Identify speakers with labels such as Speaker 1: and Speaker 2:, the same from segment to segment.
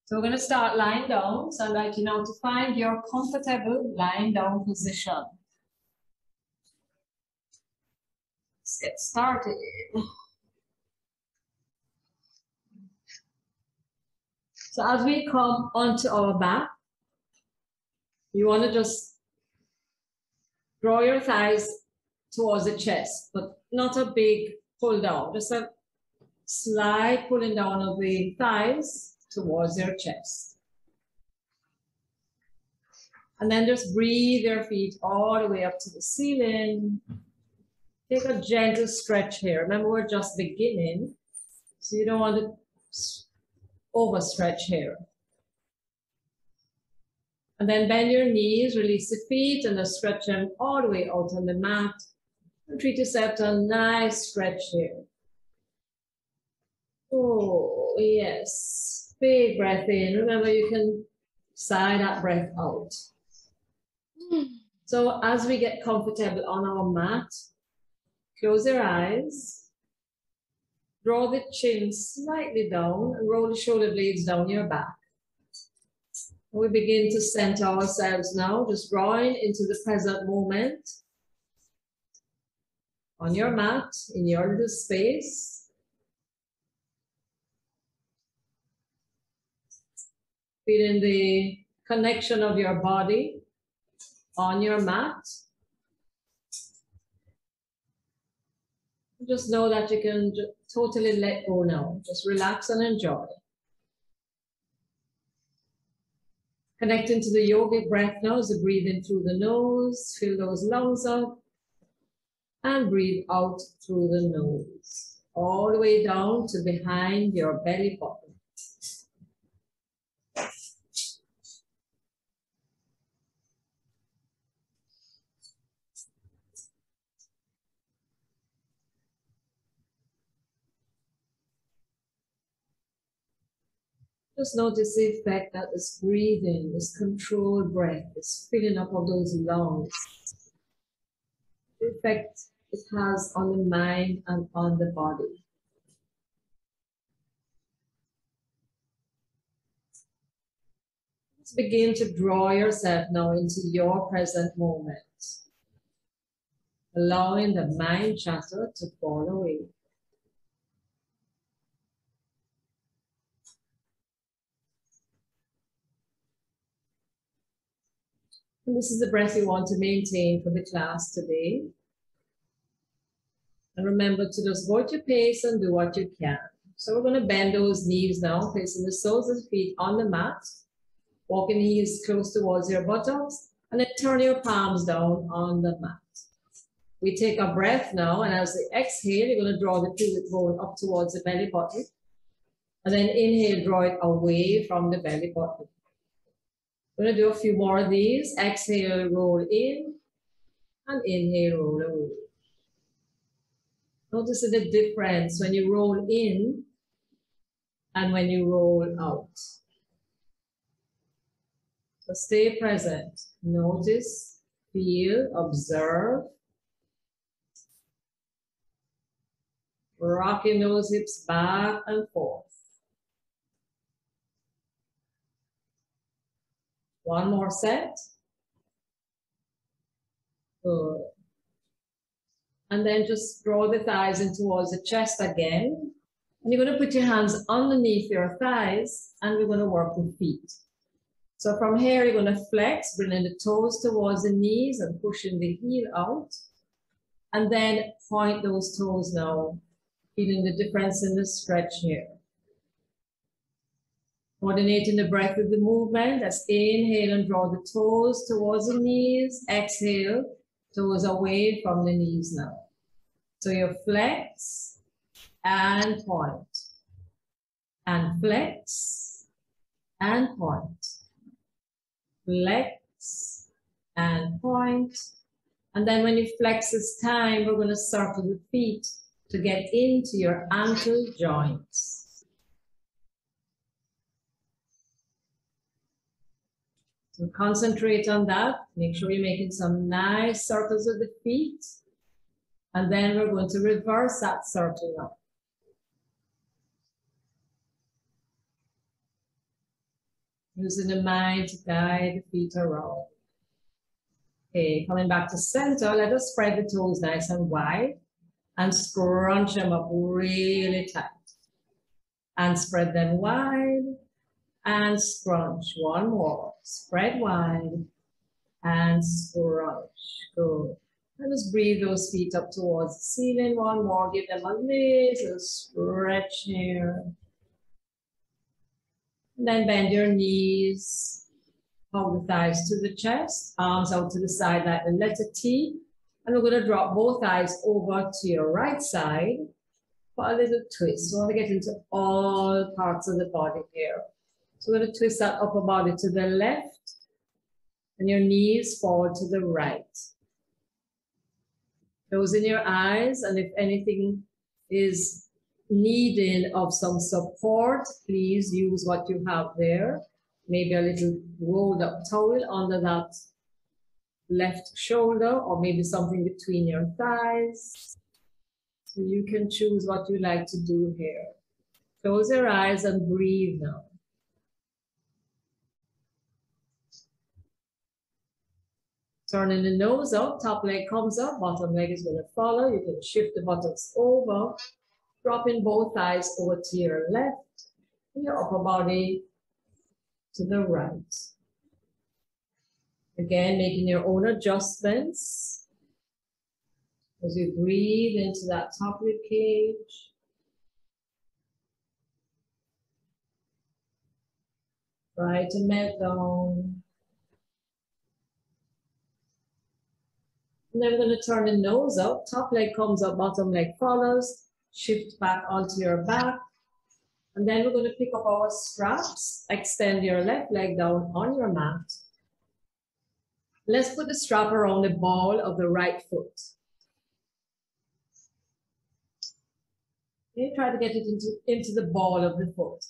Speaker 1: So we're going to start lying down. So I'd like you now to find your comfortable lying down position. Let's get started. So as we come onto our back, you want to just draw your thighs towards the chest, but not a big pull down, just a slight pulling down of the thighs towards your chest. And then just breathe your feet all the way up to the ceiling. Take a gentle stretch here. Remember, we're just beginning, so you don't want to overstretch here. And then bend your knees, release the feet, and just stretch them all the way out on the mat. And treat yourself to a nice stretch here. Oh, yes. Big breath in. Remember, you can sigh that breath out. So as we get comfortable on our mat, close your eyes. Draw the chin slightly down and roll the shoulder blades down your back. We begin to center ourselves now, just drawing into the present moment on your mat, in your little space. Feeling the connection of your body on your mat. Just know that you can totally let go now. Just relax and enjoy. Connecting to the yogic breath now as you breathe in through the nose, fill those lungs up, and breathe out through the nose, all the way down to behind your belly button. Just notice the effect that this breathing, this controlled breath, this filling up of those lungs, the effect it has on the mind and on the body. Let's begin to draw yourself now into your present moment, allowing the mind chatter to fall away. And this is the breath you want to maintain for the class today. And remember to just go at your pace and do what you can. So we're going to bend those knees now, placing the soles of the feet on the mat, walking the heels close towards your buttocks, and then turn your palms down on the mat. We take a breath now, and as we exhale, you're going to draw the pubic bone up towards the belly button. And then inhale, draw it away from the belly button. We're going to do a few more of these. Exhale, roll in, and inhale, roll away. Notice the difference when you roll in and when you roll out. So stay present. Notice, feel, observe. Rocking those hips back and forth. One more set. Good. And then just draw the thighs in towards the chest again. And you're going to put your hands underneath your thighs and we're going to work the feet. So from here, you're going to flex, bringing the toes towards the knees and pushing the heel out. And then point those toes now, feeling the difference in the stretch here. Coordinating the breath with the movement. Let's inhale and draw the toes towards the knees. Exhale, toes away from the knees now. So you flex and point. And flex and point. Flex and point. And then when you flex this time, we're going to circle the feet to get into your ankle joints. So concentrate on that. Make sure you're making some nice circles with the feet. And then we're going to reverse that circle now. Using the mind to guide the feet around. Okay, coming back to center, let us spread the toes nice and wide and scrunch them up really tight. And spread them wide and scrunch. One more. Spread wide and scrunch. Good. And just breathe those feet up towards the ceiling. One more. Give them a little stretch here. And then bend your knees. Hug the thighs to the chest. Arms out to the side like the letter T. And we're going to drop both thighs over to your right side for a little twist. So we want to get into all parts of the body here. So we're going to twist that upper body to the left and your knees forward to the right. Closing your eyes, and if anything is needing of some support, please use what you have there. Maybe a little rolled up towel under that left shoulder, or maybe something between your thighs. So you can choose what you like to do here. Close your eyes and breathe now. Turning the nose up, top leg comes up, bottom leg is going to follow. You can shift the buttocks over, dropping both thighs over to your left, and your upper body to the right. Again, making your own adjustments as you breathe into that top rib cage. Try to melt down. And then we're going to turn the nose up, top leg comes up, bottom leg follows, shift back onto your back. And then we're going to pick up our straps, extend your left leg down on your mat. Let's put the strap around the ball of the right foot. Okay, try to get it into the ball of the foot.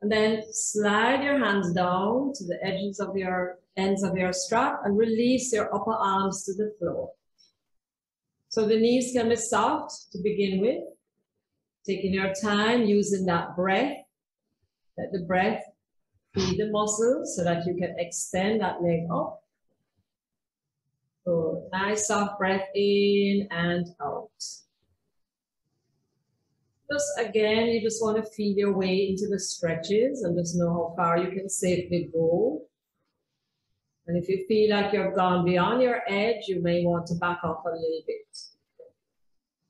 Speaker 1: And then slide your hands down to the edges of your ends of your strap and release your upper arms to the floor. So the knees can be soft to begin with. Taking your time, using that breath. Let the breath feed the muscles so that you can extend that leg up. So nice soft breath in and out. Just again, you just want to feel your way into the stretches and just know how far you can safely go. And if you feel like you've gone beyond your edge, you may want to back off a little bit.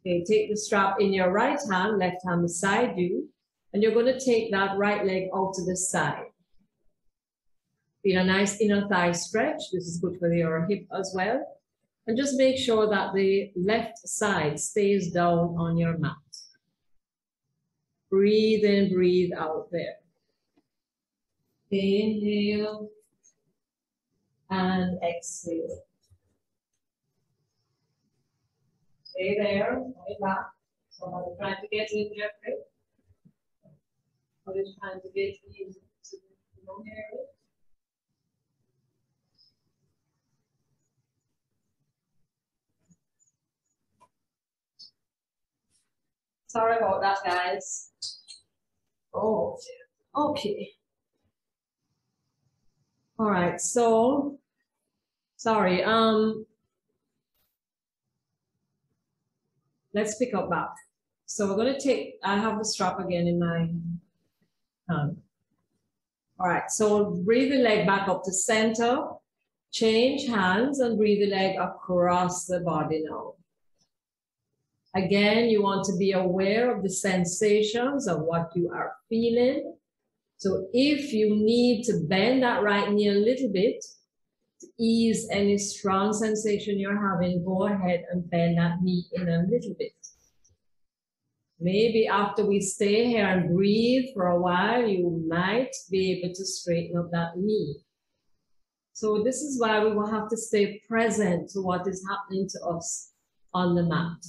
Speaker 1: Okay, take the strap in your right hand, left hand beside you, and you're going to take that right leg out to the side. Feel a nice inner thigh stretch. This is good for your hip as well. And just make sure that the left side stays down on your mat. Breathe in, breathe out there. Inhale and exhale. Stay there, way back. Somebody trying to get in there, okay? Somebody's trying to get into the area. Sorry about that, guys. Oh, okay. All right, so, sorry. Let's pick up back. So we're going to take, I have the strap again in my hand. All right, so breathe the leg back up to center, change hands and breathe the leg across the body now. Again, you want to be aware of the sensations of what you are feeling. So if you need to bend that right knee a little bit to ease any strong sensation you're having, go ahead and bend that knee in a little bit. Maybe after we stay here and breathe for a while, you might be able to straighten up that knee. So this is why we will have to stay present to what is happening to us on the mat.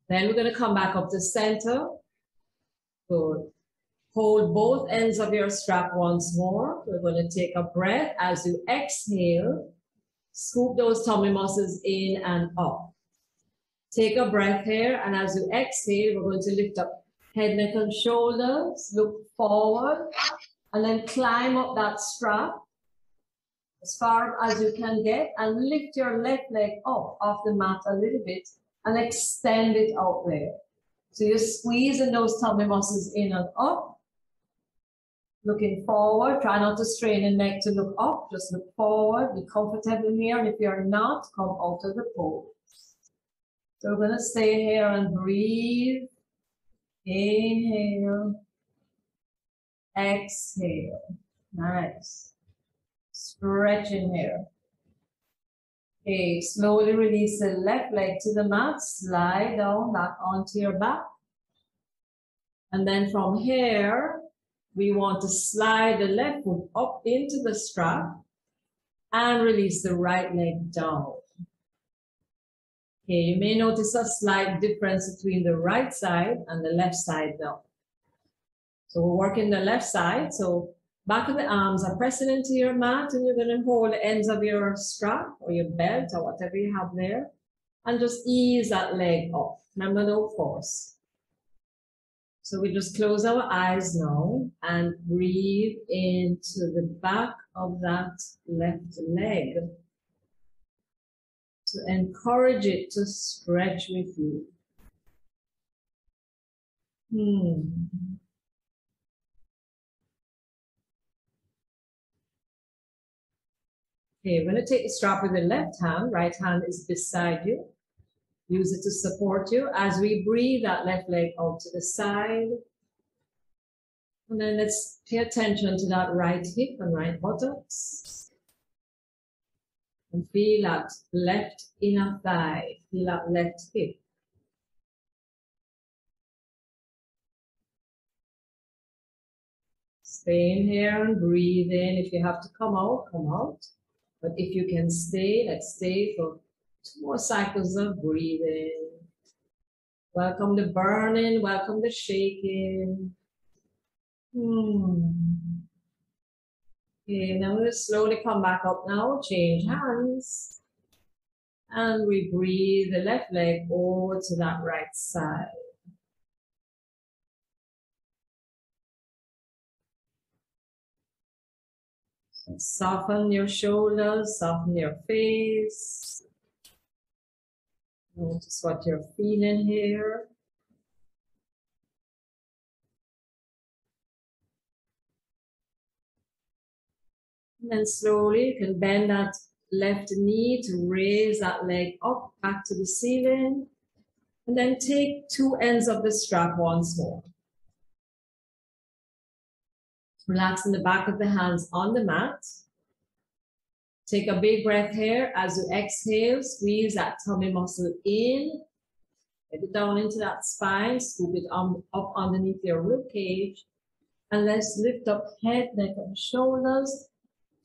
Speaker 1: Then we're going to come back up to center. Good. Hold both ends of your strap once more. We're going to take a breath. As you exhale, scoop those tummy muscles in and up. Take a breath here, and as you exhale, we're going to lift up Head, neck, and shoulders. Look forward. And then climb up that strap as far as you can get. And lift your left leg up off the mat a little bit. And extend it out there. So you're squeezing those tummy muscles in and up. Looking forward, try not to strain the neck to look up, just look forward, be comfortable here, and if you're not, come out of the pose. So we're gonna stay here and breathe. Inhale, exhale, nice. Stretching here. Okay, slowly release the left leg to the mat, slide down back onto your back. And then from here, we want to slide the left foot up into the strap and release the right leg down. Okay, you may notice a slight difference between the right side and the left side now. So we're working the left side. So back of the arms are pressing into your mat, and you're going to hold the ends of your strap or your belt or whatever you have there, and just ease that leg off. Remember, no force. So we just close our eyes now and breathe into the back of that left leg to encourage it to stretch with you. Okay, we're going to take the strap with the left hand. Right hand is beside you. Use it to support you as we breathe that left leg out to the side. And then let's pay attention to that right hip and right buttocks. And feel that left inner thigh, feel that left hip. Stay in here and breathe in. If you have to come out, come out. But if you can stay, let's stay for 2 more cycles of breathing. Welcome the burning, welcome the shaking. Okay, now we'll slowly come back up now, change hands. And we breathe the left leg over to that right side. So soften your shoulders, soften your face. Notice what you're feeling here. And then slowly you can bend that left knee to raise that leg up back to the ceiling. And then take 2 ends of the strap once more. Relaxing the back of the hands on the mat. Take a big breath here. As you exhale, squeeze that tummy muscle in. Get it down into that spine. Scoop it up underneath your rib cage. And let's lift up head, neck, and shoulders.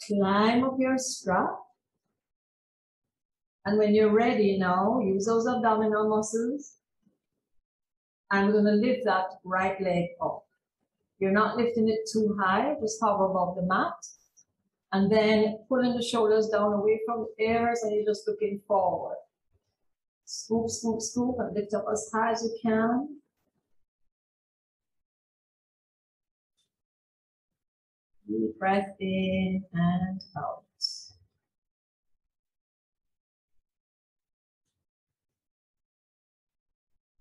Speaker 1: Climb up your strap. And when you're ready now, use those abdominal muscles. And we're going to lift that right leg up. You're not lifting it too high, just hover above the mat. And then pulling the shoulders down away from the ears, and you're just looking forward. Scoop, scoop, scoop, and lift up as high as you can. Deep breath in and out.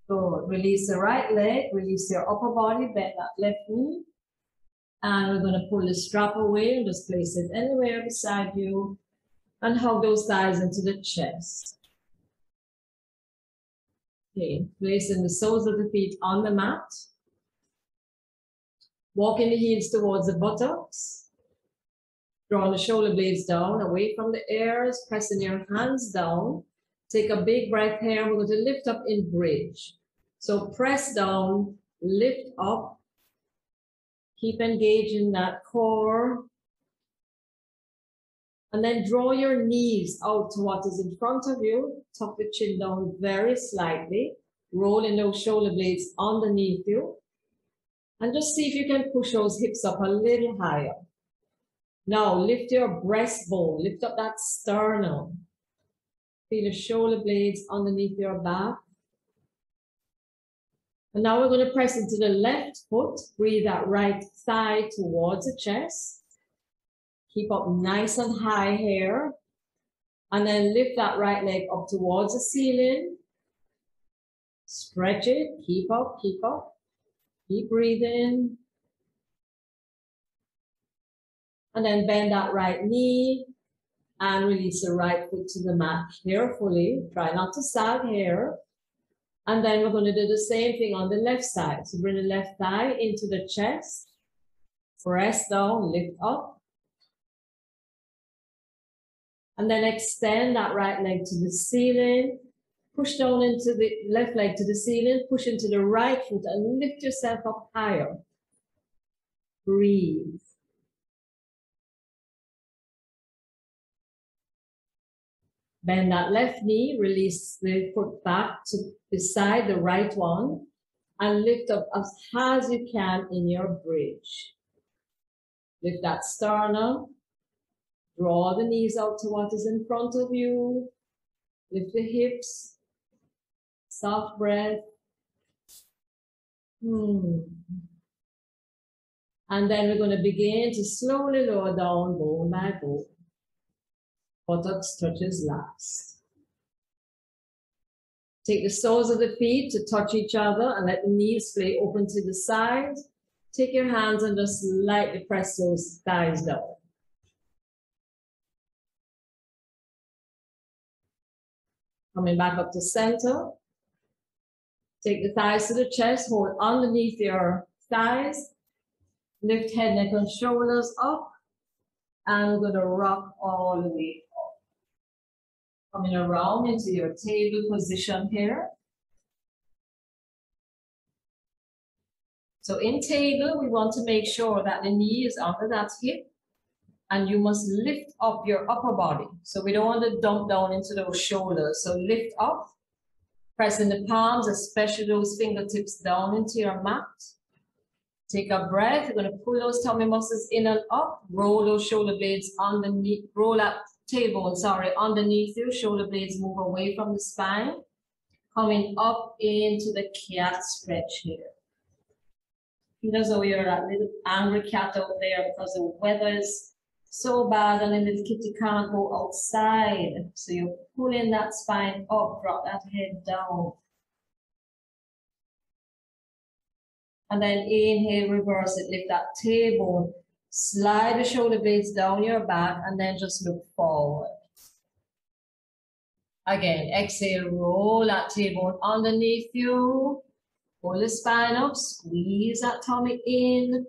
Speaker 1: Good. Release the right leg, release your upper body, bend that left knee. And we're going to pull the strap away and just place it anywhere beside you. And hug those thighs into the chest. Okay, placing the soles of the feet on the mat. Walking the heels towards the buttocks. Drawing the shoulder blades down, away from the ears, pressing your hands down. Take a big breath here. We're going to lift up in bridge. So press down, lift up. Keep engaging that core. And then draw your knees out to what is in front of you. Tuck the chin down very slightly. Rolling those shoulder blades underneath you. And just see if you can push those hips up a little higher. Now lift your breastbone. Lift up that sternum. Feel the shoulder blades underneath your back. And now we're going to press into the left foot. Breathe that right thigh towards the chest. Keep up nice and high here. And then lift that right leg up towards the ceiling. Stretch it. Keep up, keep up. Keep breathing. And then bend that right knee and release the right foot to the mat carefully. Try not to sag here. And then we're going to do the same thing on the left side. So bring the left thigh into the chest. Press down, lift up. And then extend that right leg to the ceiling. Push down into the left leg to the ceiling. Push into the right foot and lift yourself up higher. Breathe. Bend that left knee, release the foot back to beside the right one, and lift up as high as you can in your bridge. Lift that sternum, draw the knees out to what is in front of you, lift the hips, soft breath. And then we're going to begin to slowly lower down bone by bone. Buttock stretches last. Take the soles of the feet to touch each other and let the knees splay open to the side. Take your hands and just lightly press those thighs down. Coming back up to center. Take the thighs to the chest, hold underneath your thighs. Lift head, neck, and shoulders up. And we're going to rock all the way up. Coming around into your table position here. So in table, we want to make sure that the knee is under that hip. And you must lift up your upper body. So we don't want to dump down into those shoulders. So lift up. Pressing the palms, especially those fingertips down into your mat. Take a breath. You're going to pull those tummy muscles in and up. Roll those shoulder blades underneath. Roll that tailbone, underneath you. Shoulder blades move away from the spine. Coming up into the cat stretch here. Feel as though you're that little angry cat out there because the weather is so bad and the little kitty can't go outside. So you're pulling that spine up, drop that head down. And then inhale, reverse it, lift that tailbone, slide the shoulder blades down your back, and then just look forward. Again, exhale, roll that tailbone underneath you. Pull the spine up, squeeze that tummy in,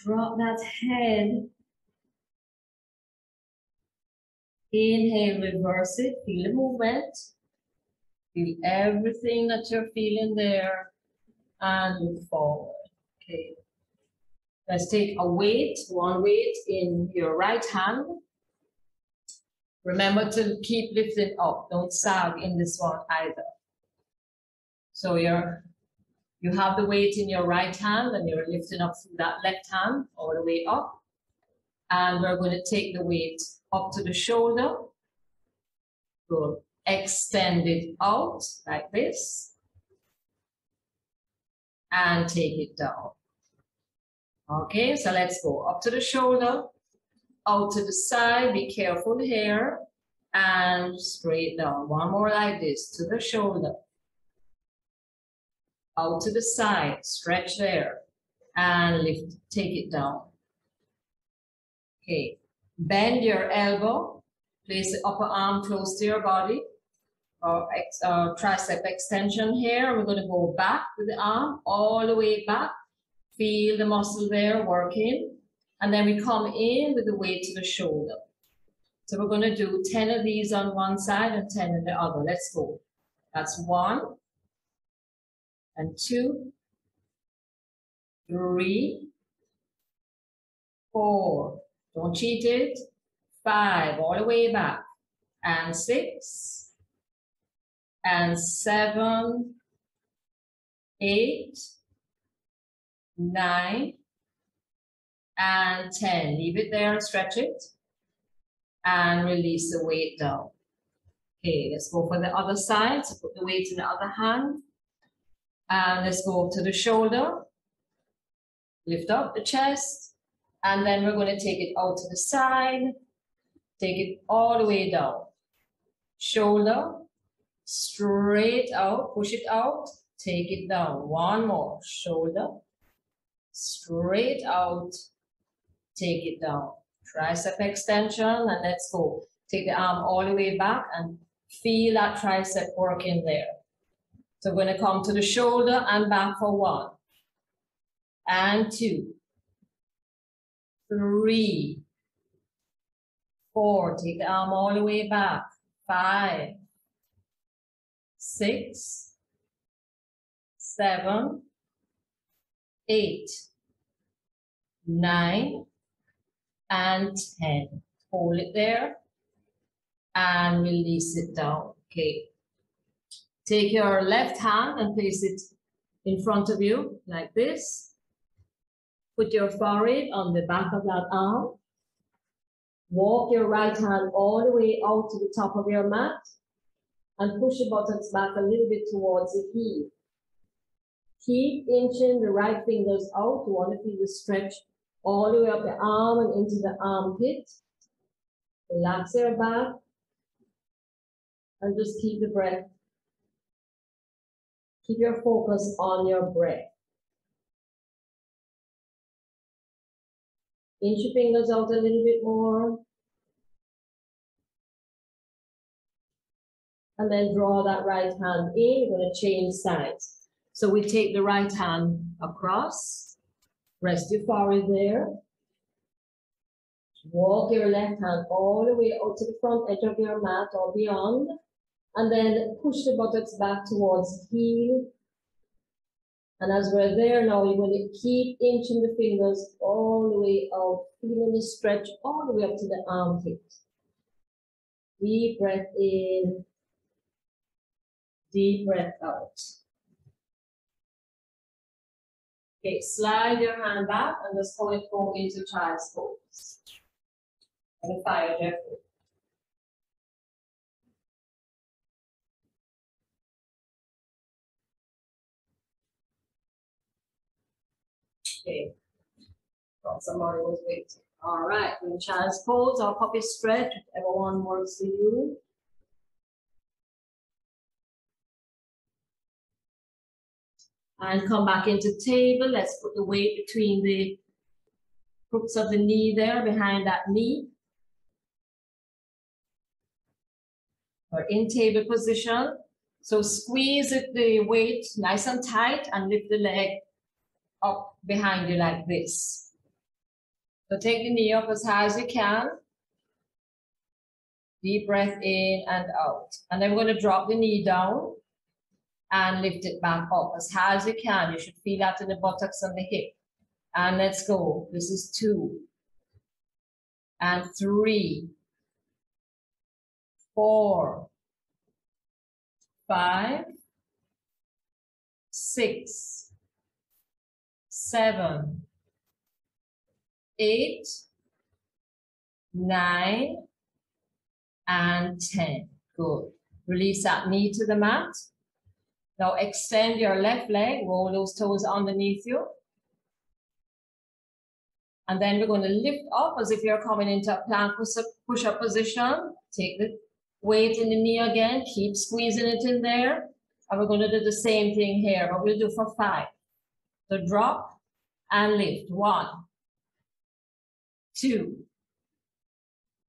Speaker 1: drop that head. Inhale, reverse it, feel the movement. Feel everything that you're feeling there. And look forward. Okay. Let's take a weight, one weight in your right hand. Remember to keep lifting up. Don't sag in this one either. So you have the weight in your right hand and you're lifting up through that left hand all the way up. And we're going to take the weight up to the shoulder. Good. Extend it out like this. And take it down. Okay, so let's go up to the shoulder, out to the side, be careful here, and straight down. One more like this, to the shoulder, out to the side, stretch there, and lift, take it down. Okay, bend your elbow, place the upper arm close to your body, or tricep extension here. We're going to go back with the arm all the way back. Feel the muscle there working. And then we come in with the weight to the shoulder. So we're going to do 10 of these on one side and 10 on the other. Let's go. That's 1 and 2, 3, 4. Don't cheat it. 5 all the way back. And 6. And 7, 8, 9, and 10. Leave it there and stretch it. And release the weight down. Okay, let's go for the other side. So put the weight in the other hand. And let's go to the shoulder. Lift up the chest. And then we're going to take it out to the side. Take it all the way down. Shoulder, straight out, push it out, take it down. One more. Shoulder, straight out, take it down. Tricep extension, and let's go. Take the arm all the way back and feel that tricep working there. So we're going to come to the shoulder and back for 1 and 2, 3, 4. Take the arm all the way back. 5, 6, 7, 8, 9, and 10. Hold it there and release it down. Okay. Take your left hand and place it in front of you like this. Put your forehead on the back of that arm. Walk your right hand all the way out to the top of your mat and push your buttocks back a little bit towards the heel. Keep inching the right fingers out. You want to feel the stretch all the way up the arm and into the armpit. Relax your back and just keep the breath. Keep your focus on your breath. Inch your fingers out a little bit more. And then draw that right hand in. You're going to change sides. So we take the right hand across. Rest your forehead there. Walk your left hand all the way out to the front edge of your mat or beyond. And then push the buttocks back towards the heel. And as we're there now, you're going to keep inching the fingers all the way out, feeling the stretch all the way up to the armpit. Deep breath in, deep breath out. Okay, slide your hand back and just hold it go into child's pose. And fire gently. Okay, thought somebody was waiting. All right, in child's pose or puppy stretch, whichever one works for you. And come back into table. Let's put the weight between the crooks of the knee there, behind that knee. We're in table position. So squeeze the weight nice and tight and lift the leg up behind you like this. So take the knee up as high as you can. Deep breath in and out. And then we're going to drop the knee down and lift it back up as high as you can. You should feel that in the buttocks and the hip. And let's go. This is 2 and 3, 4, 5, 6, 7, 8, 9, and 10. Good. Release that knee to the mat. Now extend your left leg, roll those toes underneath you. And then we're going to lift up as if you're coming into a plank push-up position. Take the weight in the knee again, keep squeezing it in there. And we're going to do the same thing here, but we'll do for 5. So drop and lift. 1, 2,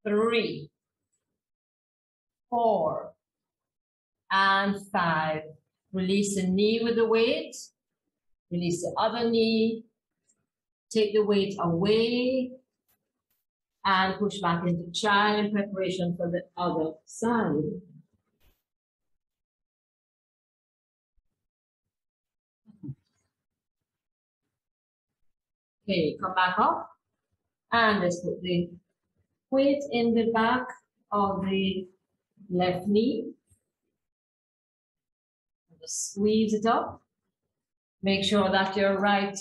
Speaker 1: 3, 4, and 5. Release the knee with the weight. Release the other knee. Take the weight away. And push back into child in preparation for the other side. Okay, come back up. And let's put the weight in the back of the left knee. Just squeeze it up. Make sure that your right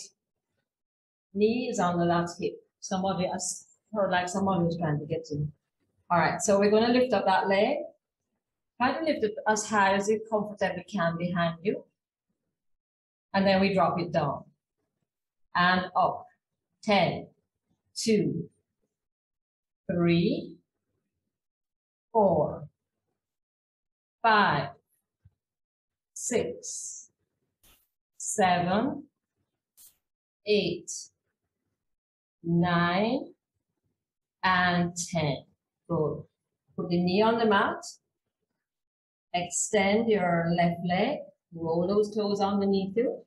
Speaker 1: knee is under that hip. Somebody has heard like somebody was trying to get in. All right, so we're going to lift up that leg. Try to lift it as high as you comfortably can behind you. And then we drop it down. And up. 10, 2, 3, 4, 5, 6, 7, 8, 9, and 10. Good. Put the knee on the mat. Extend your left leg. Roll those toes underneath you.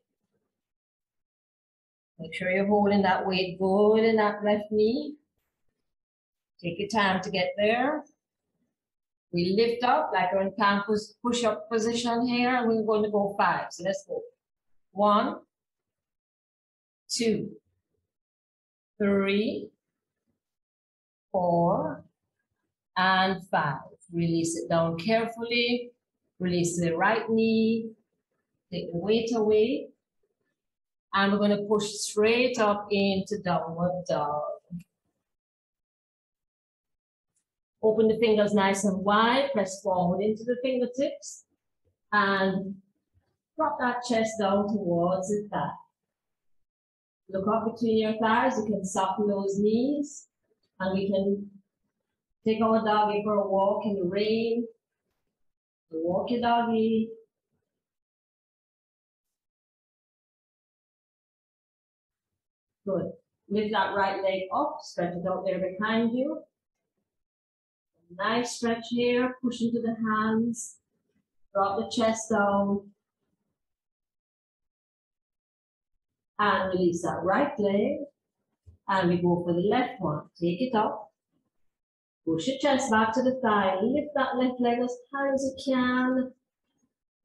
Speaker 1: Make sure you're holding that weight good in that left knee. Take your time to get there. We lift up like we're in push-up position here, and we're going to go 5. So let's go. 1, 2, 3, 4, and 5. Release it down carefully. Release the right knee. Take the weight away. And we're going to push straight up into downward dog. Open the fingers nice and wide. Press forward into the fingertips. And drop that chest down towards the thigh. Look up between your thighs. You can soften those knees. And we can take our doggy for a walk in the rain. Walk your doggy. Good. Lift that right leg up. Stretch it out there behind you. Nice stretch here. Push into the hands. Drop the chest down. And release that right leg. And we go for the left one. Take it up. Push your chest back to the thigh. Lift that left leg as high as you can.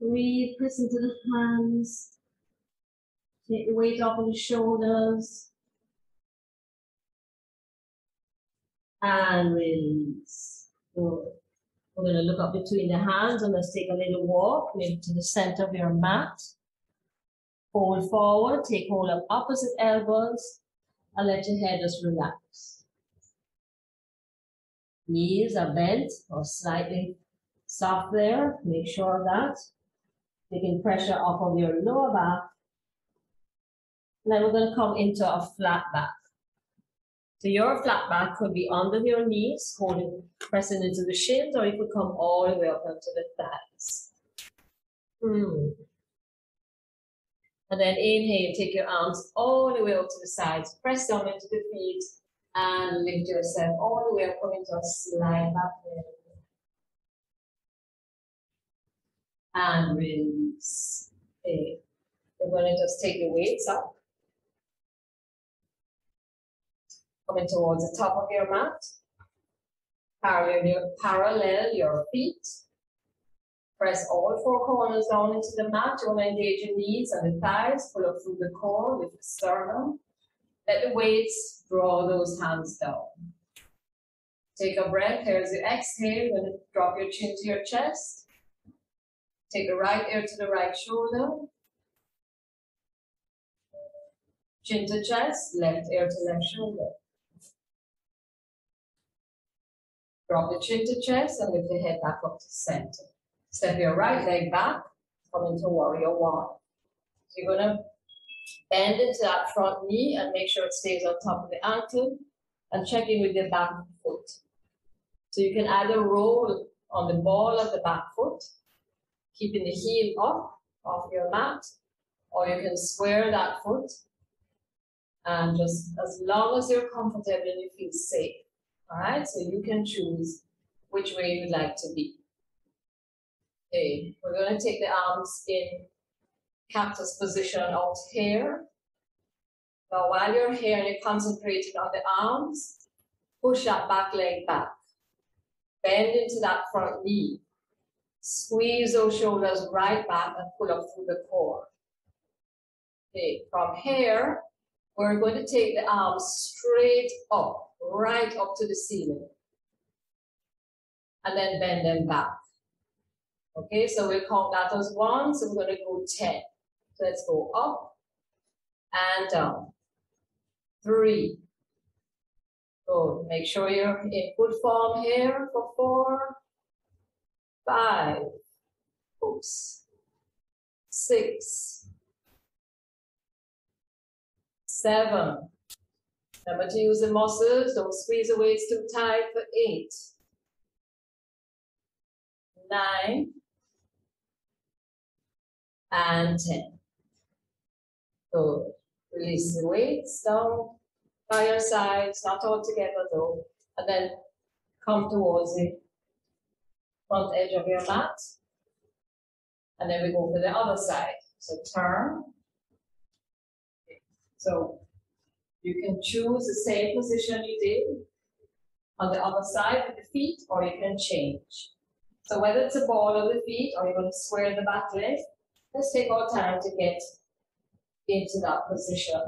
Speaker 1: Breathe. Press into the hands. Take the weight off of the shoulders. And release. Good. We're going to look up between the hands and let's take a little walk, maybe to the center of your mat. Fold forward, take hold of opposite elbows, and let your head just relax. Knees are bent or slightly soft there. Make sure of that. Taking pressure off of your lower back. And then we're going to come into a flat back. So your flat back could be under your knees, holding, pressing into the shins, or you could come all the way up onto the thighs. And then inhale, take your arms all the way up to the sides, press down into the feet, and lift yourself all the way up, come into a slide back there. And release. Okay. We're going to just take the weights up. Coming towards the top of your mat. Parallel your feet. Press all 4 corners down into the mat. You want to engage your knees and the thighs. Pull up through the core with the sternum. Let the weights draw those hands down. Take a breath. Here's the exhale. You're going to drop your chin to your chest. Take the right ear to the right shoulder. Chin to chest. Left ear to left shoulder. Drop the chin to chest and lift the head back up to center. Step your right leg back, come into warrior 1. So you're going to bend into that front knee and make sure it stays on top of the ankle and check in with the back foot. So you can either roll on the ball of the back foot, keeping the heel up off your mat, or you can square that foot and just as long as you're comfortable and you feel safe. All right, so you can choose which way you'd like to be. Okay, we're going to take the arms in cactus position out here. Now, while you're here and you're concentrating on the arms, push that back leg back. Bend into that front knee. Squeeze those shoulders right back and pull up through the core. Okay, from here, we're going to take the arms straight up. Right up to the ceiling. And then bend them back. Okay, so we'll count that as 1. So we're going to go 10. So let's go up and down. 3. Good. Make sure you're in good form here for 4. 5. Oops. 6. 7. Remember to use the muscles, don't squeeze the weights too tight for 8. 9 and 10. Good. Release the weights down by your sides, not all together though. And then come towards the front edge of your mat. And then we go for the other side. So turn. So you can choose the same position you did on the other side with the feet, or you can change. So whether it's a ball of the feet or you're going to square the back leg, let's take our time to get into that position.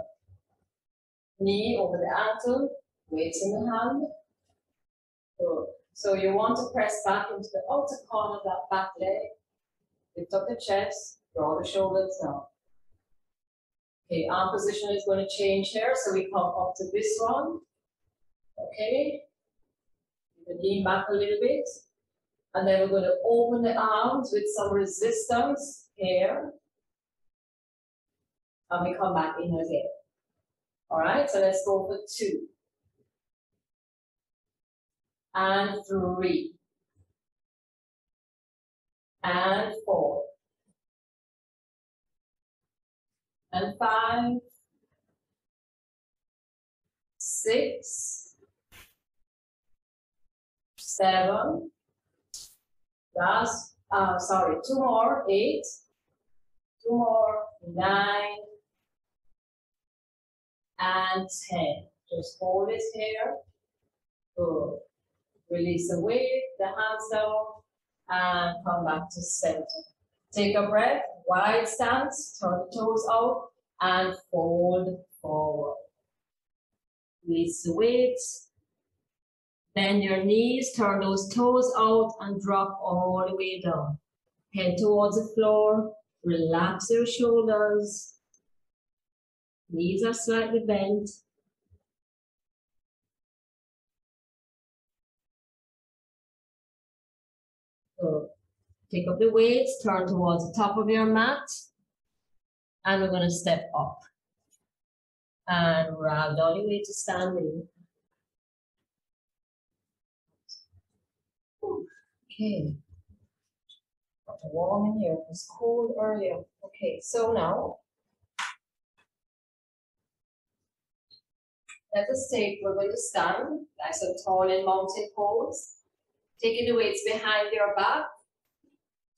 Speaker 1: Knee over the ankle, weights in the hand. Good. So you want to press back into the outer corner of that back leg. Lift up the chest, draw the shoulders down. Okay, arm position is going to change here, so we come up to this one. Okay, the knee back a little bit. And then we're going to open the arms with some resistance here. And we come back in again. All right, so let's go for 2. And 3. And 4. And 5. 6. 7. Last, 2 more, 8. 2 more, 9. And 10. Just hold it here. Good. Release the weight, the hands down, and come back to center. Take a breath, wide stance, turn the toes out, and fold forward. Release the weight. Bend your knees, turn those toes out, and drop all the way down. Head towards the floor, relax your shoulders. Knees are slightly bent. So take up the weights, turn towards the top of your mat, and we're going to step up. And round all the way to standing. Okay. Got warm in here. It was cold earlier. Okay, so now let us take, we're going to stand nice and tall in mountain pose. Taking the weights behind your back.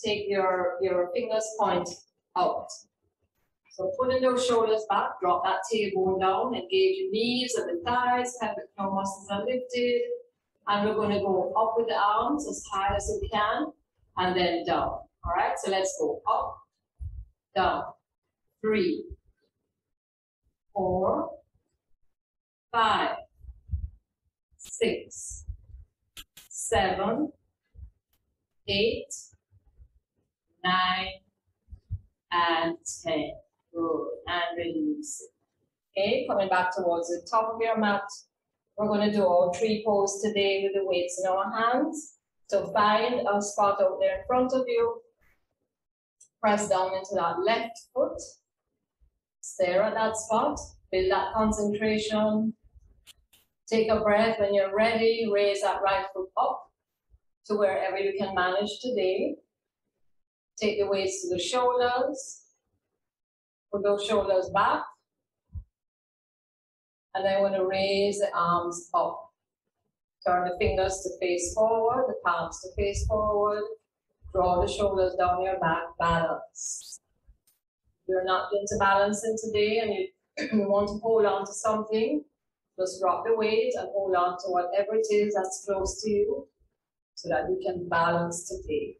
Speaker 1: Take your fingers point out. So putting those shoulders back, drop that tailbone down, engage your knees and the thighs, pelvic floor muscles are lifted. And we're going to go up with the arms as high as you can, and then down. All right, so let's go up, down. 3, 4, 5, 6, 7, 8, 9, and 10. Good, and release it. Okay, coming back towards the top of your mat. We're going to do our tree pose today with the weights in our hands. So find a spot out there in front of you. Press down into that left foot. Stare at that spot. Build that concentration. Take a breath. When you're ready, raise that right foot up to wherever you can manage today. Take the weights to the shoulders. Put those shoulders back. And then we're going to raise the arms up. Turn the fingers to face forward, the palms to face forward. Draw the shoulders down your back, balance. If you're not into balancing today and you want to hold on to something, just drop the weight and hold on to whatever it is that's close to you so that you can balance today.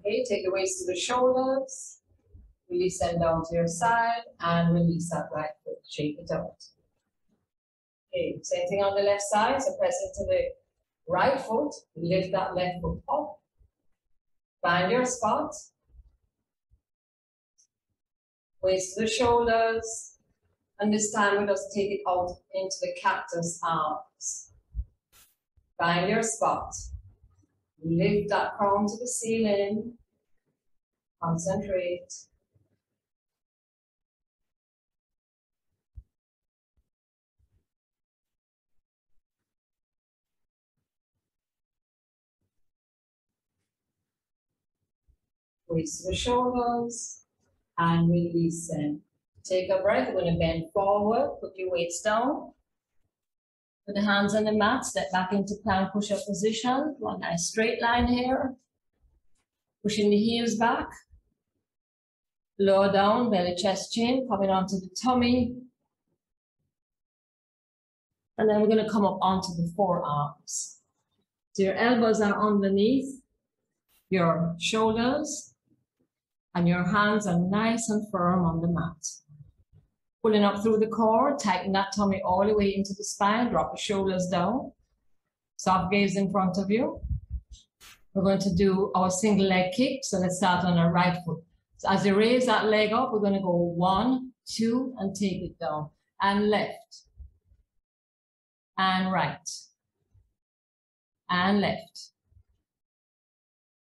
Speaker 1: Okay, take the weights to the shoulders, release them down to your side, and release that right foot, shake it out. Okay, same thing on the left side, so press into the right foot, lift that left foot up, find your spot, weights to the shoulders, And this time we just take it out into the cactus arms. Find your spot. Lift that crown to the ceiling. Concentrate. Raise the shoulders and release them. Take a breath. We're going to bend forward. Put your weights down. Put the hands on the mat. Step back into plank push-up position. One nice straight line here. Pushing the heels back. Lower down, belly, chest, chin. Coming onto the tummy. And then we're going to come up onto the forearms. So your elbows are underneath your shoulders. And your hands are nice and firm on the mat. Pulling up through the core, tighten that tummy all the way into the spine, drop the shoulders down. Soft gaze in front of you. We're going to do our single leg kick, so let's start on our right foot. So as you raise that leg up, we're going to go 1, 2, and take it down. And left. And right. And left.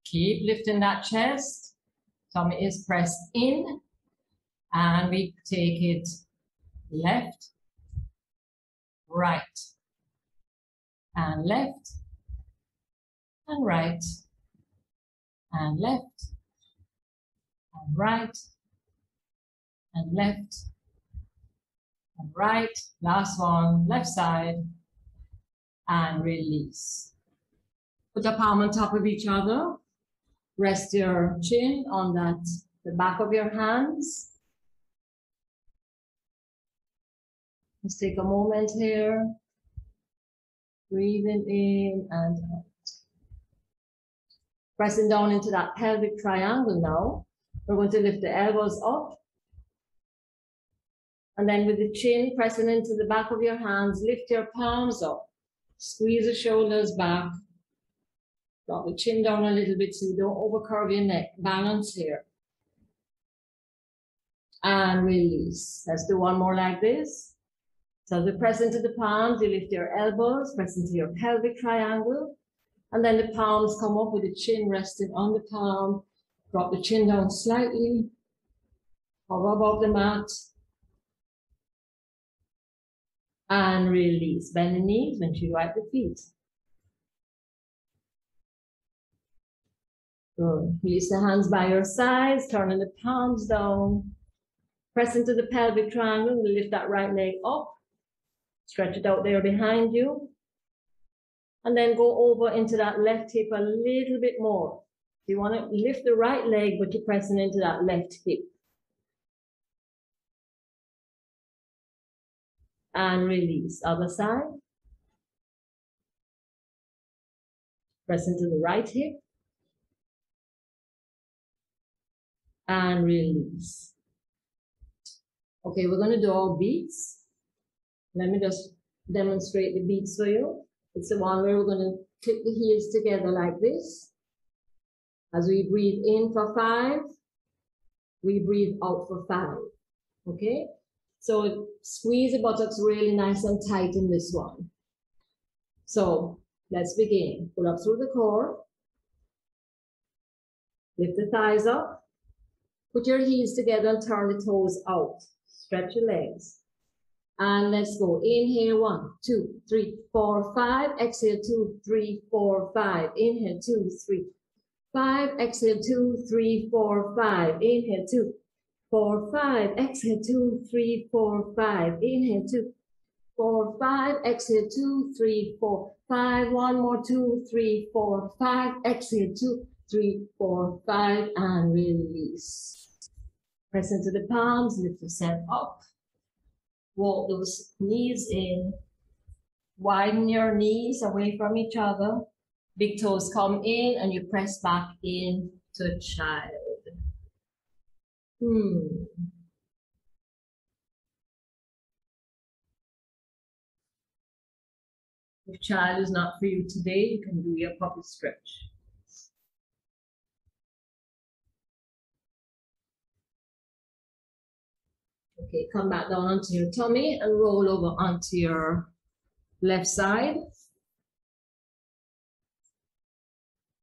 Speaker 1: Keep lifting that chest. Tummy is pressed in, and we take it left, right, and left, and right, and left, and right, and left, and right. Last one, left side, and release. Put the palm on top of each other. Rest your chin on the back of your hands. Let's take a moment here. Breathing in and out. Pressing down into that pelvic triangle now. We're going to lift the elbows up. And then with the chin pressing into the back of your hands, lift your palms up. Squeeze the shoulders back. Drop the chin down a little bit so you don't overcurve your neck. Balance here. And release. Let's do one more like this. So as you press into the palms, you lift your elbows, press into your pelvic triangle. And then the palms come up with the chin resting on the palm. Drop the chin down slightly. Hover above the mat. And release. Bend the knees, make sure you wipe the feet. Good. Release the hands by your sides, turning the palms down. Press into the pelvic triangle, lift that right leg up. Stretch it out there behind you. And then go over into that left hip a little bit more. You want to lift the right leg, but you're pressing into that left hip. And release. Other side. Press into the right hip. And release. Okay, we're going to do our beats. Let me just demonstrate the beats for you. It's the one where we're going to click the heels together like this. As we breathe in for 5, we breathe out for 5. Okay? So squeeze the buttocks really nice and tight in this one. So let's begin. Pull up through the core. Lift the thighs up. Put your heels together and turn the toes out. Stretch your legs. And let's go. Inhale, 1, 2, 3, 4, 5. Exhale, 2, 3, 4, 5. Inhale, 2, 3, 5. Exhale, 2, 3, 4, 5. Inhale, 2, 4, 5. Exhale, 2, 3, 4, 5. Inhale, 2, 4, 5. Exhale, 2, 3, 4, 5. One more, 2, 3, 4, 5. Exhale, 2, 3, 4, 5. And release. Press into the palms, lift yourself up. Walk those knees in. Widen your knees away from each other. Big toes come in and you press back in to child. If child is not for you today, you can do your puppy stretch. Okay, come back down onto your tummy and roll over onto your left side.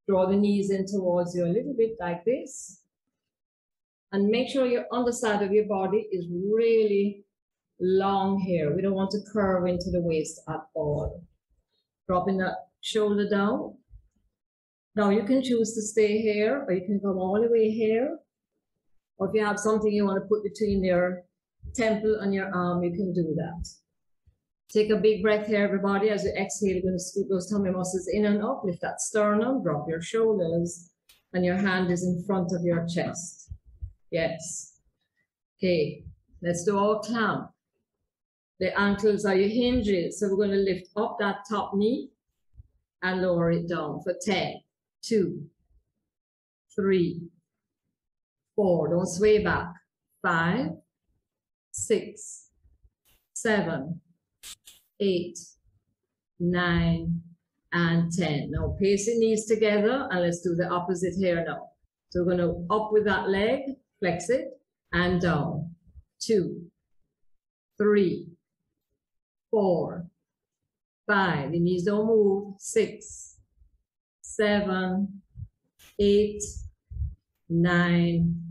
Speaker 1: Draw the knees in towards you a little bit like this. And make sure your underside of your body is really long here. We don't want to curve into the waist at all. Dropping that shoulder down. Now you can choose to stay here, or you can come all the way here. Or if you have something you want to put between your temple and your arm, you can do that. Take a big breath here, everybody. As you exhale, you're going to scoop those tummy muscles in and up. Lift that sternum, drop your shoulders, and your hand is in front of your chest. Yes. Okay, let's do our clamp. The ankles are your hinges, so we're going to lift up that top knee and lower it down for 10, 2, 3, 4. Don't sway back. 5, 6, 7, 8, 9, and 10. Now pace your knees together and let's do the opposite here now. So we're going to up with that leg, flex it, and down. 2, 3, 4, 5. The knees don't move. 6, 7, 8, 9,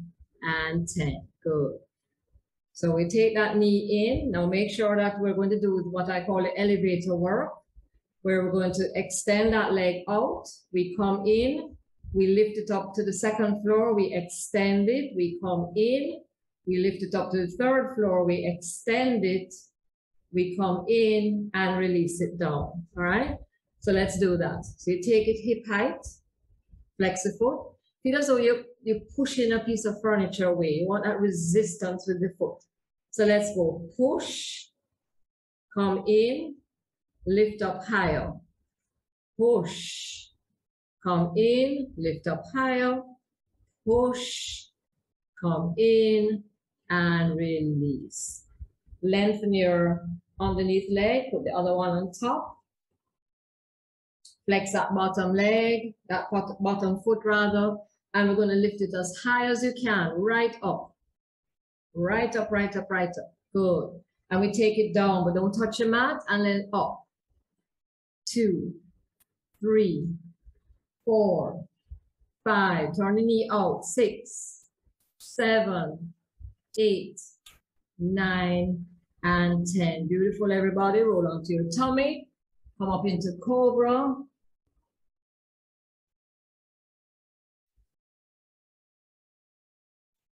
Speaker 1: and 10. Good. So we take that knee in. Now make sure that we're going to do what I call the elevator work, where we're going to extend that leg out. We come in, we lift it up to the second floor, we extend it, we come in, we lift it up to the third floor, we extend it, we come in and release it down. All right? So let's do that. So you take it hip height, flex the foot. Feel as though you're pushing a piece of furniture away. You want that resistance with the foot. So let's go. Push, come in, lift up higher. Push, come in, lift up higher. Push, come in, and release. Lengthen your underneath leg, put the other one on top. Flex that bottom leg, that bottom foot rather, and we're going to lift it as high as you can, right up. Right up, right up, right up. Good. And we take it down, but don't touch your mat, and then up. 2, 3, 4, 5. Turn the knee out. 6, 7, 8, 9, and 10. Beautiful, everybody. Roll onto your tummy. Come up into cobra.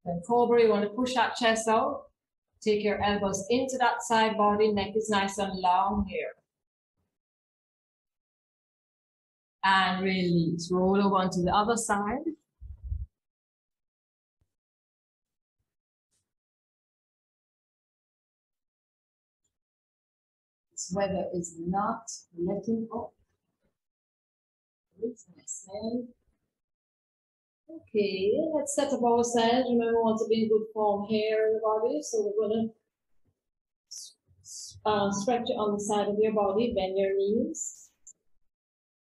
Speaker 1: And cobra, you want to push that chest out. Take your elbows into that side body. Neck is nice and long here. And release. Roll over onto the other side. This weather is not letting up. It's nice. Okay, let's set up ourselves. Remember, we want to be in good form here, everybody. So we're going to stretch it on the side of your body, bend your knees.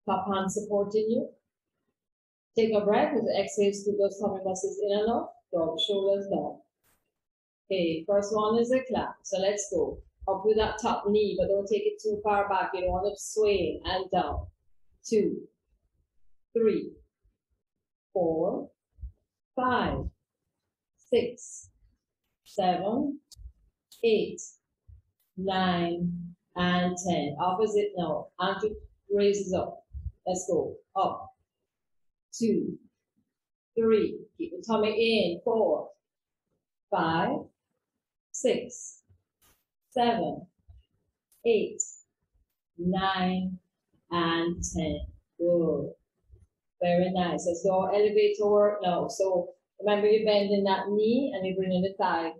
Speaker 1: Top hand supporting you. Take a breath as you exhale, scoop those tummy muscles in and up. Draw the shoulders down. Okay, first one is a clap. So let's go. Up with that top knee, but don't take it too far back. You don't want to sway and down. 2, 3, 4, 5, 6, 7, 8, 9, and 10. Opposite now. Ankle raises up. Let's go. Up. 2, 3. Keep the tummy in. 4, 5, 6, 7, 8, 9, and 10. Good. Very nice. Let's do our elevator work now. So remember, you're bending that knee and you're bringing the thigh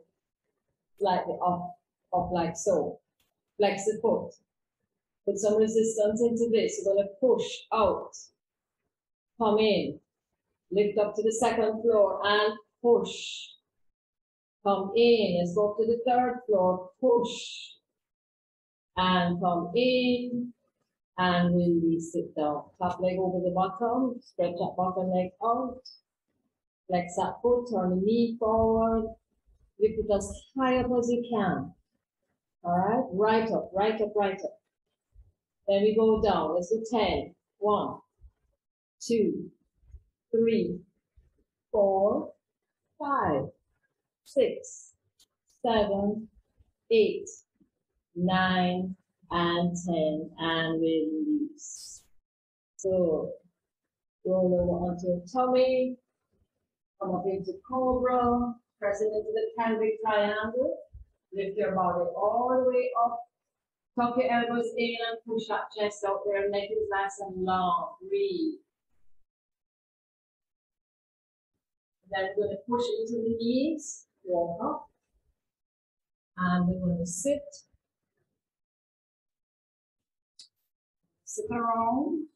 Speaker 1: slightly up like so. Flex the foot. Put some resistance into this. You're going to push out. Come in. Lift up to the second floor and push. Come in. Let's go up to the third floor. Push. And come in. And release it down. Top leg over the bottom. Stretch that bottom leg out. Flex that foot. Turn the knee forward. Lift it as high up as you can. All right, right up, right up, right up. Then we go down. Let's do 10. 1, 2, 3, 4, 5, 6, 7, 8, 9, and 10, and release. So roll over onto your tummy, come up into cobra, press it into the pelvic triangle, lift your body all the way up, tuck your elbows in and push that chest out there, neck is nice and long, breathe. Then we're going to push into the knees, walk up, and we're going to sit around.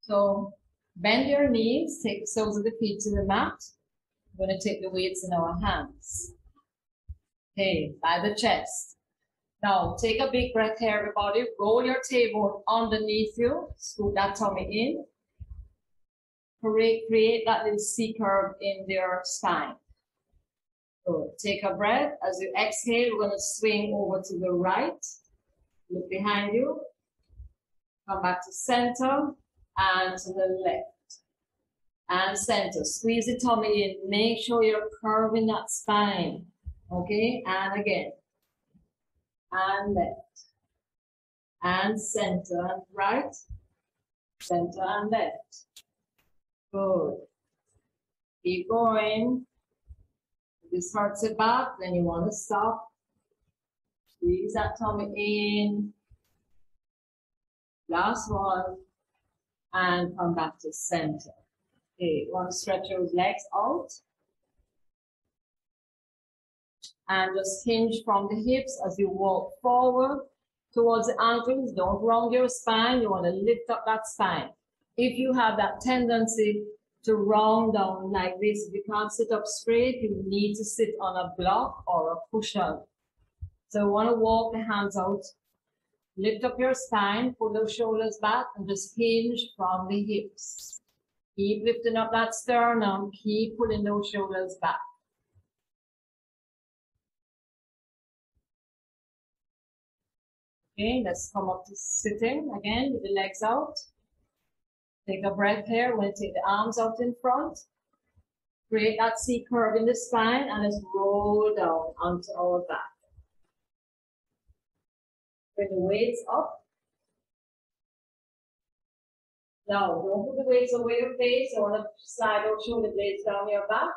Speaker 1: So bend your knees, take the soles of the feet to the mat. We're going to take the weights in our hands. Okay, by the chest. Now take a big breath here, everybody. Roll your tailbone underneath you. Scoop that tummy in. Create that little C curve in your spine. So take a breath. As you exhale, we're going to swing over to the right. Look behind you. Come back to center and to the left. And center. Squeeze the tummy in. Make sure you're curving that spine. Okay, and again. And left. And center and right. Center and left. Good. Keep going. If this hurts your back, then you want to stop. Squeeze that tummy in. Last one. And come back to center. Okay, you want to stretch your legs out. And just hinge from the hips as you walk forward towards the ankles. Don't round your spine. You want to lift up that spine. If you have that tendency to round down like this, if you can't sit up straight, you need to sit on a block or a cushion. So you want to walk the hands out, lift up your spine, pull those shoulders back, and just hinge from the hips. Keep lifting up that sternum, keep pulling those shoulders back. Okay, let's come up to sitting again with the legs out. Take a breath here. We're going to take the arms out in front. Create that C curve in the spine and let's roll down onto our back. Bring the weights up. Now, don't put the weights over your face. You want to slide those shoulder blades down your back.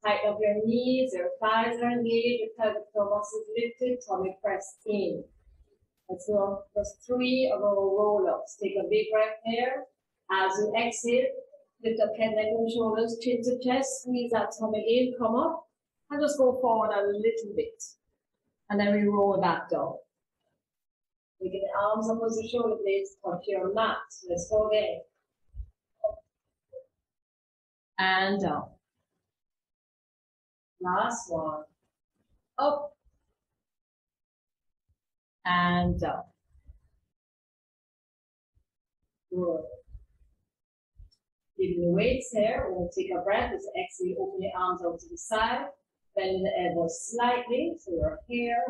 Speaker 1: Tighten up your knees, your thighs are engaged, your pelvic floor muscles lifted, tummy pressed in. Let's do just 3 of our roll-ups. Take a big breath here. As you exhale, lift up head, neck, and shoulders, chin to chest, squeeze that tummy in, come up, and just go forward a little bit. And then we roll back down. We get the arms up as the shoulder blades touch your mat. Let's go again. And down. Last one. Up. And down. Good. Give the weights here. We'll take a breath. Let's exhale. Open your arms out to the side. Bend the elbows slightly. So you're here.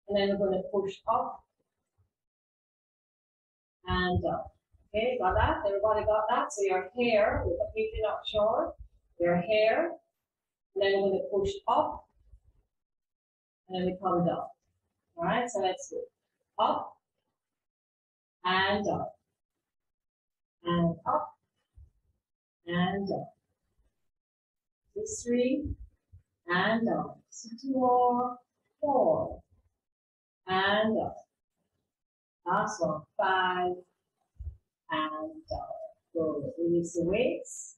Speaker 1: And then we're going to push up. And down. Okay, got that? Everybody got that? So you're here. We're completely not sure. You're here. And then we're going to push up. And then we come down. All right, so let's do up and up and up and up. Just 3 and up. 2 more, 4 and up. Last one, 5 and up. Good. Release the weights.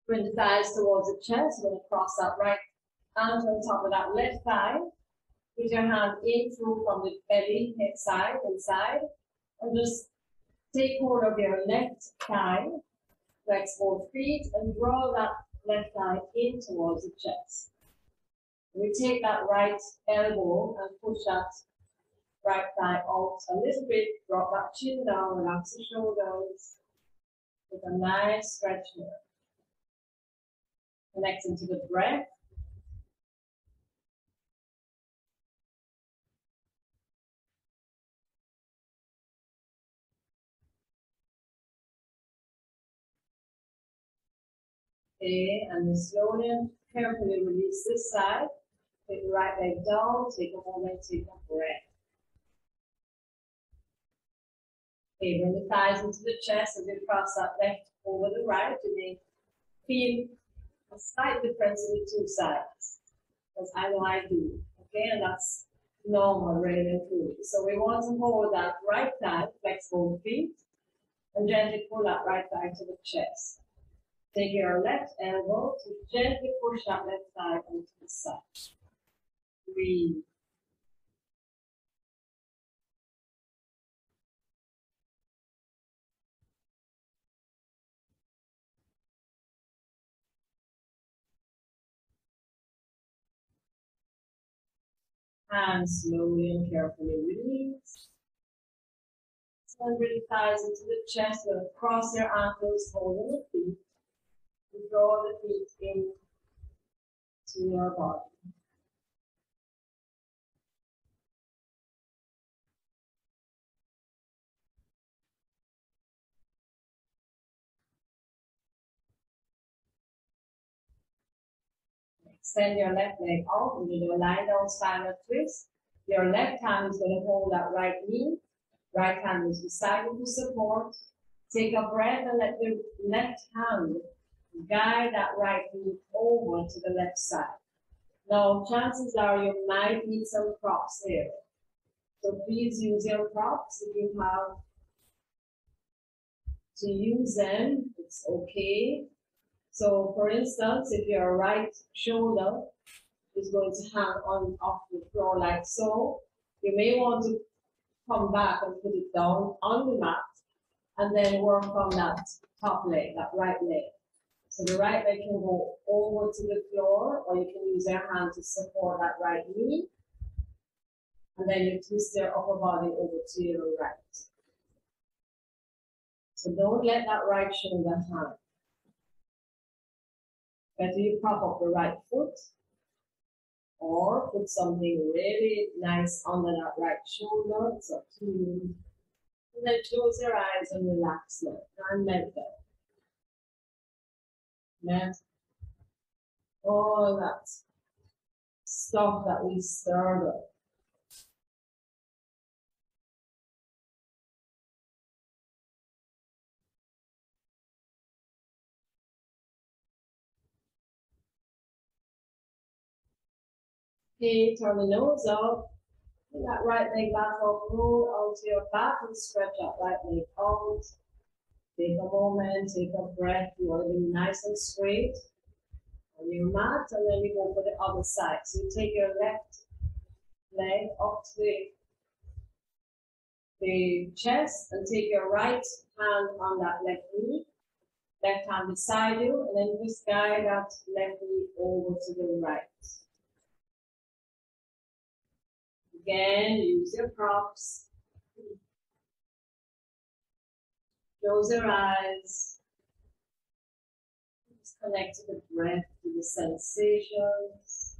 Speaker 1: Bring the thighs towards the chest. We're going to cross that right hand on top of that left thigh. Put your hand in through from the belly, head side, inside. And just take hold of your left thigh. Flex both feet and draw that left thigh in towards the chest. We take that right elbow and push that right thigh out a little bit, drop that chin down, relax the shoulders, with a nice stretch here. Connecting to the breath. Okay, and then slowly and carefully release this side. Take the right leg down, take a moment, take a breath. Okay, bring the thighs into the chest as you cross that left over the right. You may feel a slight difference in the two sides, because I know I do. Okay, and that's normal, really and truly. So we want to hold that right thigh, flex both feet, and gently pull that right thigh to the chest. Take your left elbow to gently push that left thigh onto the side. Breathe. And slowly and carefully release. And bring thighs into the chest. We'll cross your ankles, holding the feet. And draw the feet in to your body. Extend your left leg out and do a lie down spinal twist. Your left hand is going to hold that right knee. Right hand is beside you to support. Take a breath and let the left hand guide that right knee over to the left side. Now, chances are you might need some props here. So please use your props if you have to use them. It's okay. So, for instance, if your right shoulder is going to hang on off the floor like so, you may want to come back and put it down on the mat and then work on that top leg, that right leg. So the right leg can go over to the floor, or you can use your hand to support that right knee. And then you twist your upper body over to your right. So don't let that right shoulder hang. Better you prop up the right foot, or put something really nice under that right shoulder. It's up to you. And then close your eyes and relax now. And let go. Let all that stuff that we stirred up. Okay, turn the nose up. Bring that right leg back up, roll onto your back and stretch that right leg out. Take a moment, take a breath. You want to be nice and straight on your mat, and then we go for the other side. So you take your left leg up to the chest and take your right hand on that left knee, left hand beside you, and then just guide that left knee over to the right. Again, use your props. Close your eyes. Just connect to the breath, to the sensations.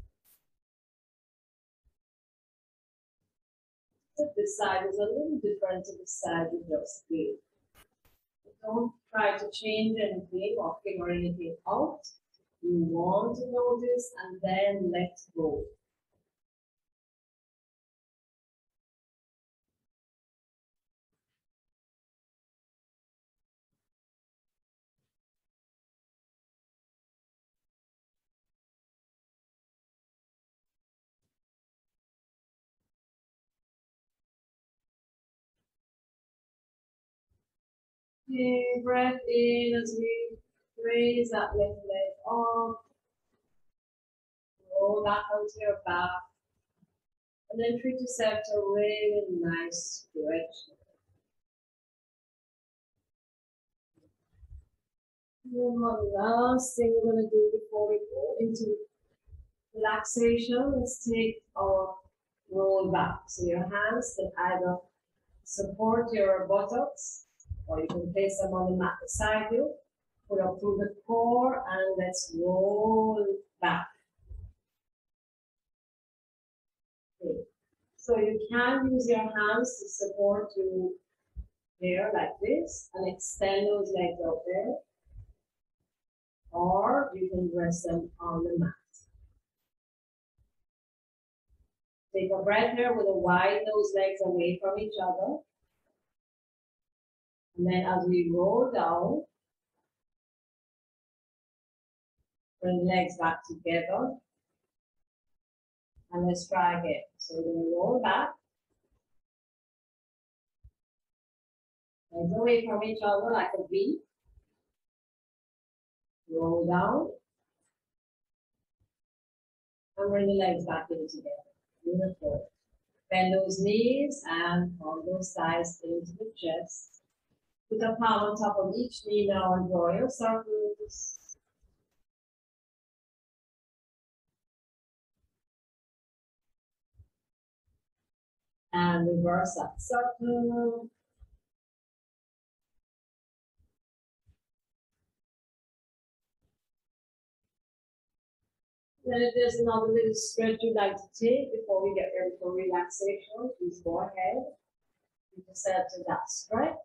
Speaker 1: If this side is a little different to the side you just did. Don't try to change anything or figure anything out. You want to notice and then let go. Okay, breath in as we raise that left leg up. Roll back onto your back. And then treat yourself to a really nice stretch. And one last thing we're going to do before we go into relaxation. Let's take our roll back. So your hands can either support your buttocks, or you can place them on the mat beside you. Pull up through the core and let's roll back. Okay. So you can use your hands to support you there like this and extend those legs out there. Or you can rest them on the mat. Take a breath here with a widen those legs away from each other. And then as we roll down, bring the legs back together. And let's try again. So we're going to roll back. Legs away from each other like a V. Roll down. And bring the legs back in together. Beautiful. Bend those knees and pull those thighs into the chest. Put a palm on top of each knee now and draw your circles. And reverse that circle. Then if there's another little stretch you'd like to take before we get ready for relaxation, please go ahead. You can set to that stretch.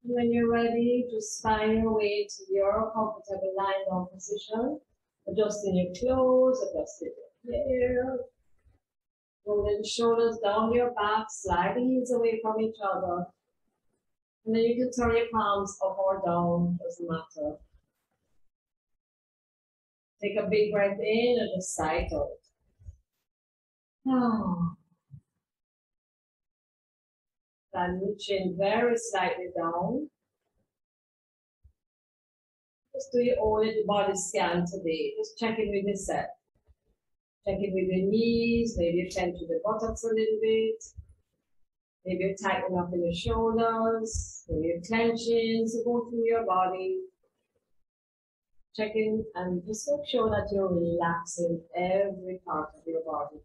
Speaker 1: When you're ready, just find your way to your comfortable lying down position. Adjusting your clothes, adjusting your hair. Rolling the shoulders down your back, slide the heels away from each other. And then you can turn your palms up or down, doesn't matter. Take a big breath in and just sigh out. Then your chin very slightly down. Just do your own little body scan today. Just check in with yourself. Check in with your knees, maybe you bend to the buttocks a little bit. Maybe you tighten up in your shoulders, maybe you're clenching, so go through your body. Check in and just make sure that you're relaxing every part of your body.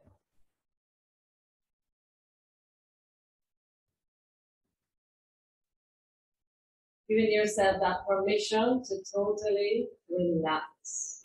Speaker 1: Giving yourself that permission to totally relax.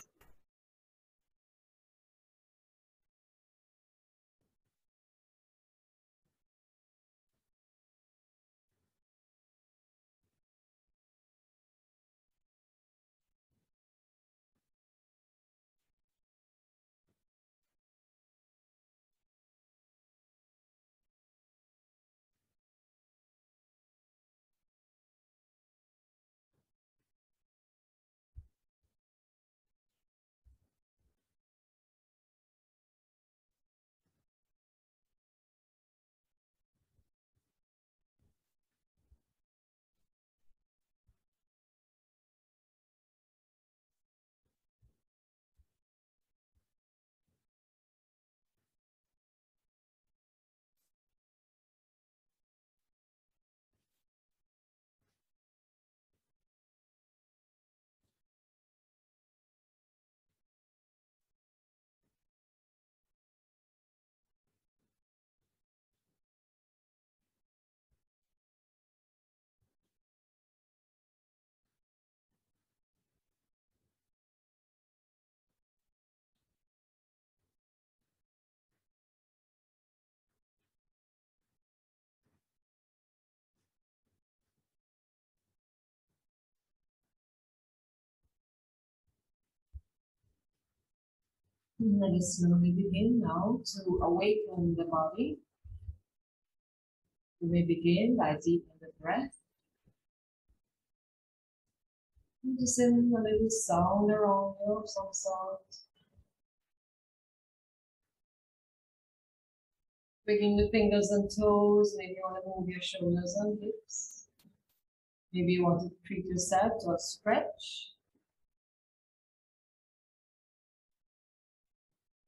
Speaker 1: Let us slowly begin now to awaken the body. You may begin by deepening the breath. Noticing a little sound around you of some sort. Bringing the fingers and toes. Maybe you want to move your shoulders and hips. Maybe you want to treat yourself to a stretch.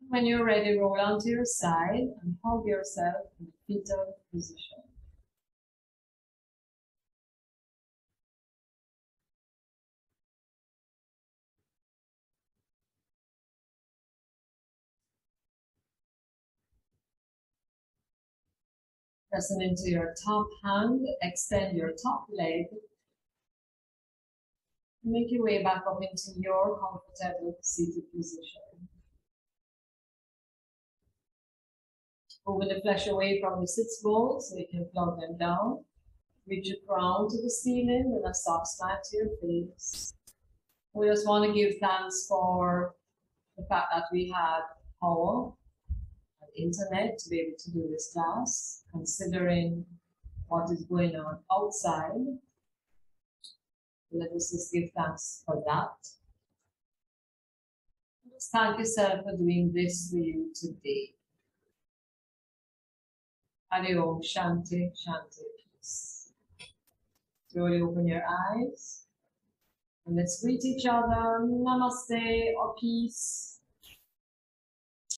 Speaker 1: When you're ready, roll onto your side and hug yourself in the fetal position. Pressing into your top hand, extend your top leg. Make your way back up into your comfortable seated position. Moving the flesh away from the sits bones so you can plug them down. Reach your crown to the ceiling with a soft smile to your face. We just want to give thanks for the fact that we had power and internet to be able to do this class, considering what is going on outside. Let us just give thanks for that. Just thank yourself for doing this for you today. Om Shanti, Shanti, peace. Slowly open your eyes and let's greet each other. Namaste or peace.